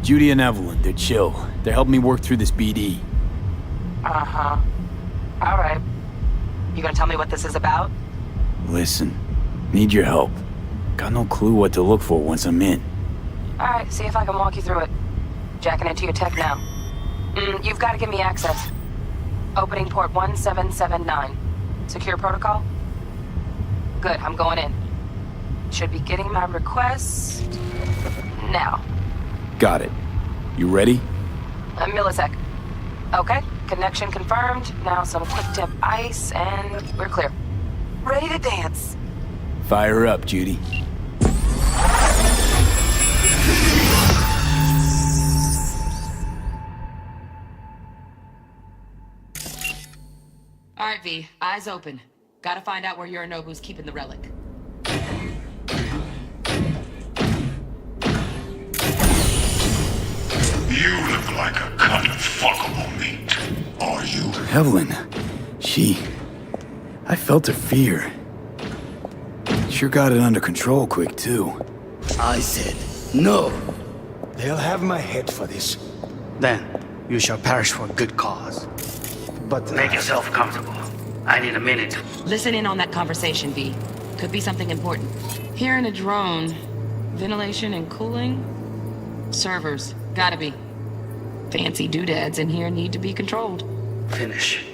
Speaker 3: Judy and Evelyn, they're chill. They're helping me work through this BD.
Speaker 10: Uh-huh. All right. You gonna tell me what this is about?
Speaker 3: Listen, need your help. Got no clue what to look for once I'm in.
Speaker 10: All right, see if I can walk you through it. Jacking into your tech now. You've got to give me access. Opening port 1779. Secure protocol? Good, I'm going in. Should be getting my request now.
Speaker 3: Got it. You ready?
Speaker 10: A millisec. Okay, connection confirmed. Now some quick temp ice, and we're clear. Ready to dance.
Speaker 3: Fire up, Judy.
Speaker 20: All right, V. Eyes open. Gotta find out where Yorinobu's keeping the relic.
Speaker 19: You look like a cut of fuckable meat. Are you?
Speaker 3: Evelyn. I felt her fear. Sure got it under control quick, too.
Speaker 21: I said, no. They'll have my head for this. Then, you shall perish for a good cause. But...
Speaker 19: Make yourself comfortable. I need a minute.
Speaker 20: Listen in on that conversation, V. Could be something important. Here in a drone, ventilation and cooling? Servers. Gotta be. Fancy doodads in here need to be controlled.
Speaker 19: Finish.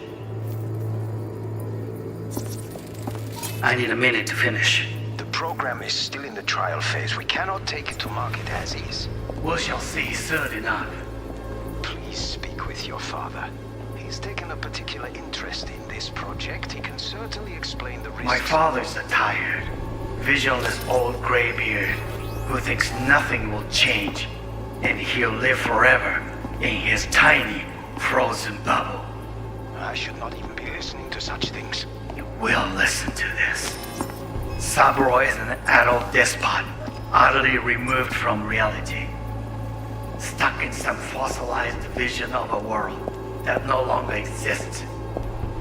Speaker 19: I need a minute to finish.
Speaker 22: The program is still in the trial phase. We cannot take it to market as is.
Speaker 19: We shall see soon enough.
Speaker 22: Please speak with your father. He's taken a particular interest in this project. He can certainly explain the risks.
Speaker 19: My father's a tired, visionless old graybeard who thinks nothing will change, and he'll live forever in his tiny, frozen bubble.
Speaker 22: I should not even be listening to such things.
Speaker 19: You will listen to this. Saburo is an adult despot, utterly removed from reality. Stuck in some fossilized vision of a world that no longer exists.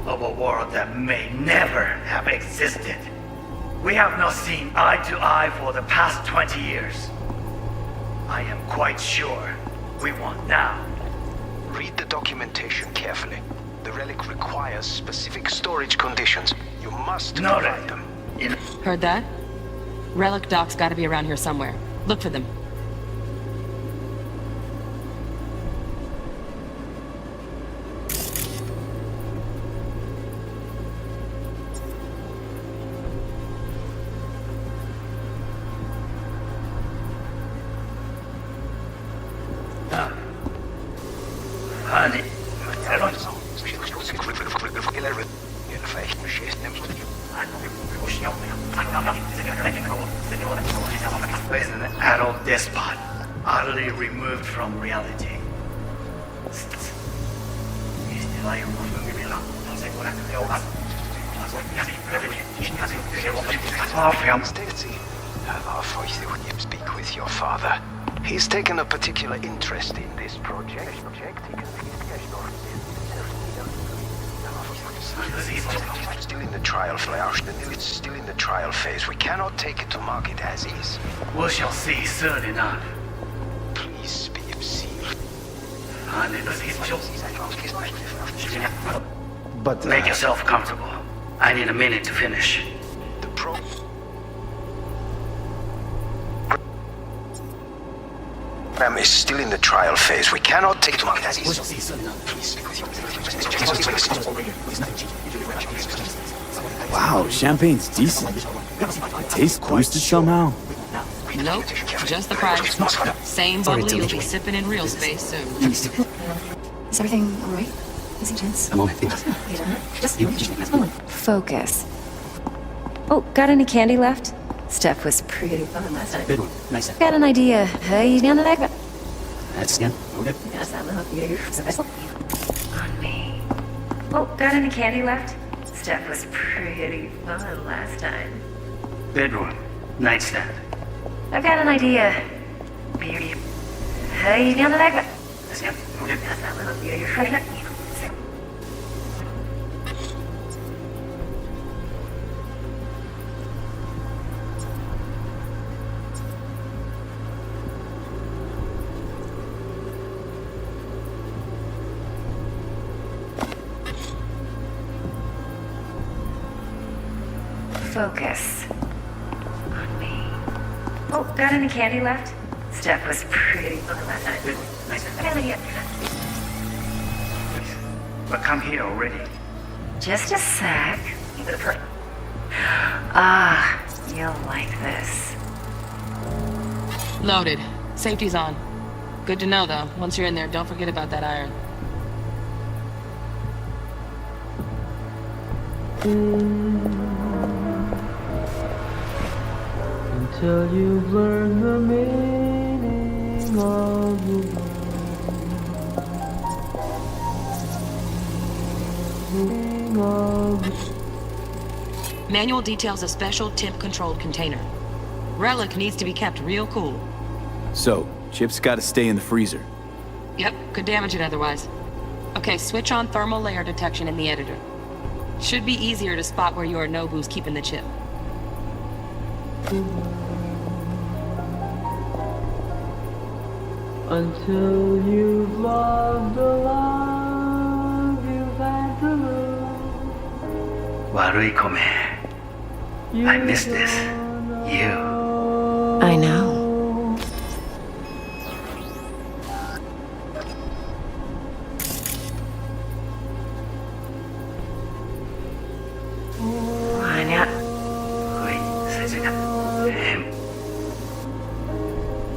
Speaker 19: Of a world that may never have existed. We have not seen eye to eye for the past 20 years. I am quite sure we want now.
Speaker 22: Read the documentation carefully. The relic requires specific storage conditions. You must provide them.
Speaker 20: Heard that? Relic docs gotta be around here somewhere. Look for them.
Speaker 19: Honey. Is an adult despot, utterly removed from reality.
Speaker 22: Speak with your father. He's taken a particular interest in this project. Still in the trial phase. It's still in the trial phase. We cannot take it to market as is.
Speaker 19: We shall see soon enough.
Speaker 22: Please be observed.
Speaker 21: But...
Speaker 19: Make yourself comfortable. I need a minute to finish.
Speaker 22: The program is still in the trial phase. We cannot take it to market as is. Please speak with your...
Speaker 3: Wow, champagne's decent. Taste boosted somehow.
Speaker 20: Nope, just the price. Same bubbly you'll be sipping in real space soon.
Speaker 6: Is everything alright? Is it tense? Focus. Oh, got any candy left? Stuff was pretty fun last time.
Speaker 21: Good one. Nice.
Speaker 6: Got an idea. Hey, down the back.
Speaker 21: That's again. Okay.
Speaker 6: On me. Oh, got any candy left? Stuff was pretty fun last time.
Speaker 21: Bedroom. Nightstand.
Speaker 6: I've got an idea. Hey, down the back.
Speaker 21: That's again. Okay.
Speaker 6: Focus. On me. Oh, got any candy left? Stuff was pretty fun last time.
Speaker 21: Good one. Nice.
Speaker 6: I got an idea.
Speaker 21: But come here already.
Speaker 6: Just a sec. Ah, you'll like this.
Speaker 20: Loaded. Safety's on. Good to know, though. Once you're in there, don't forget about that iron.
Speaker 9: Until you've learned the meaning of the
Speaker 20: Manual details a special temp-controlled container. Relic needs to be kept real cool.
Speaker 3: So, chips gotta stay in the freezer.
Speaker 20: Yep, could damage it otherwise. Okay, switch on thermal layer detection in the editor. Should be easier to spot where Yorinobu's keeping the chip.
Speaker 9: Until you've loved the love you've had to lose.
Speaker 21: Warui kome. I miss this. You.
Speaker 6: I know.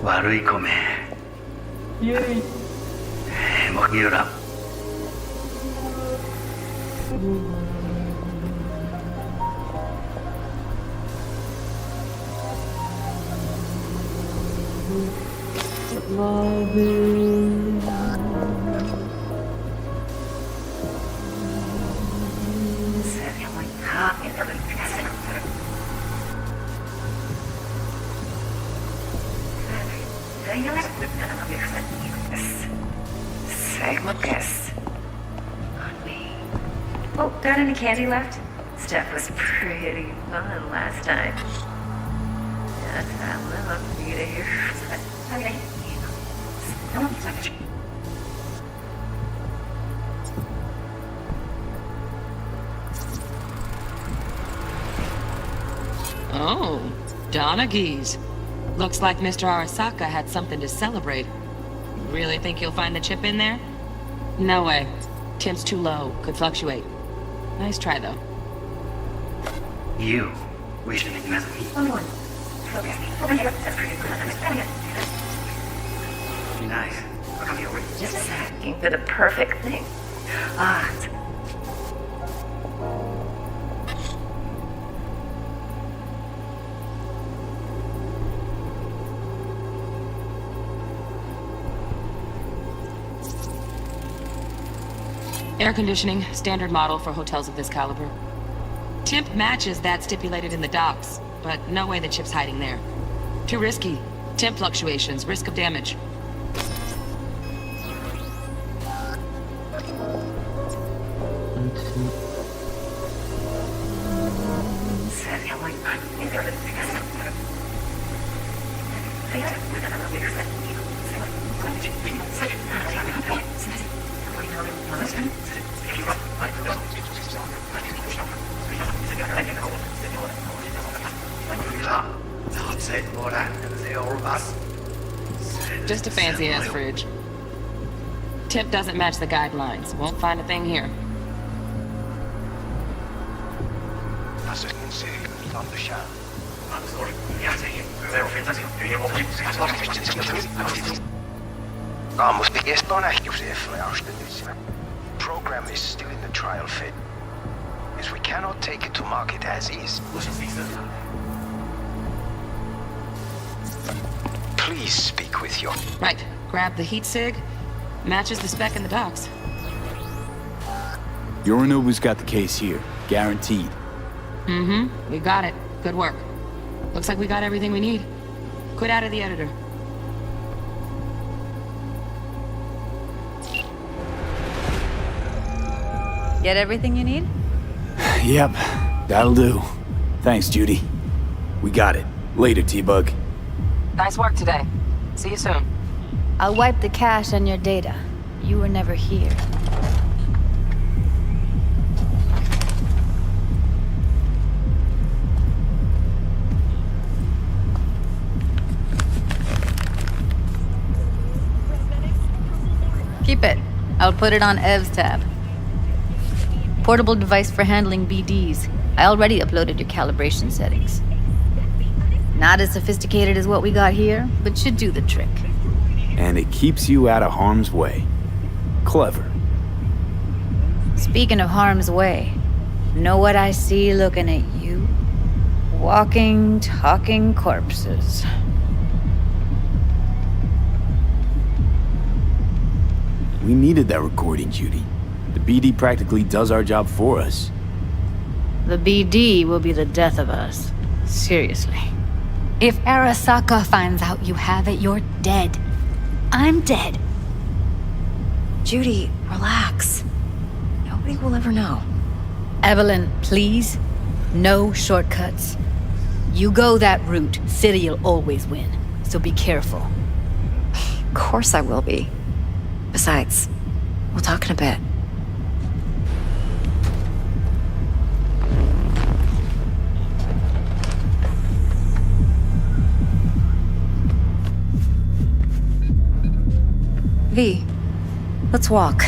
Speaker 21: Warui kome. Mogiura.
Speaker 9: Loving.
Speaker 6: Focus. On me. Oh, got any candy left? Stuff was pretty fun last time. That's how I love you to hear. Okay.
Speaker 20: Oh, Donaghys. Looks like Mr. Arasaka had something to celebrate. Really think you'll find the chip in there? No way. Temp's too low. Could fluctuate. Nice try, though.
Speaker 21: You. We should make mess of me. Be nice. Come here.
Speaker 6: Just a sec. For the perfect thing. Ah.
Speaker 20: Air conditioning, standard model for hotels of this caliber. Temp matches that stipulated in the docs, but no way the chip's hiding there. Too risky. Temp fluctuations, risk of damage. Just a fancy-ass fridge. Tip doesn't match the guidelines. Won't find a thing here.
Speaker 22: Program is still in the trial phase. As we cannot take it to market as is. please speak with you?
Speaker 20: Right. Grab the heat sig. Matches the spec in the docks.
Speaker 3: Yorinobu's got the case here. Guaranteed.
Speaker 20: Mm-hmm. We got it. Good work. Looks like we got everything we need. Quit out of the editor.
Speaker 5: Get everything you need?
Speaker 3: Yep, that'll do. Thanks, Judy. We got it. Later, T-Bug.
Speaker 20: Nice work today. See you soon.
Speaker 5: I'll wipe the cache on your data. You were never here. Keep it. I'll put it on Ev's tab. Portable device for handling BDs. I already uploaded your calibration settings. Not as sophisticated as what we got here, but should do the trick.
Speaker 3: And it keeps you out of harm's way. Clever.
Speaker 5: Speaking of harm's way, know what I see looking at you? Walking, talking corpses.
Speaker 3: We needed that recording, Judy. The BD practically does our job for us.
Speaker 5: The BD will be the death of us. Seriously. If Arasaka finds out you have it, you're dead. I'm dead.
Speaker 6: Judy, relax. Nobody will ever know.
Speaker 5: Evelyn, please. No shortcuts. You go that route, City'll always win. So be careful.
Speaker 6: Of course I will be. Besides, we'll talk in a bit. V, let's walk.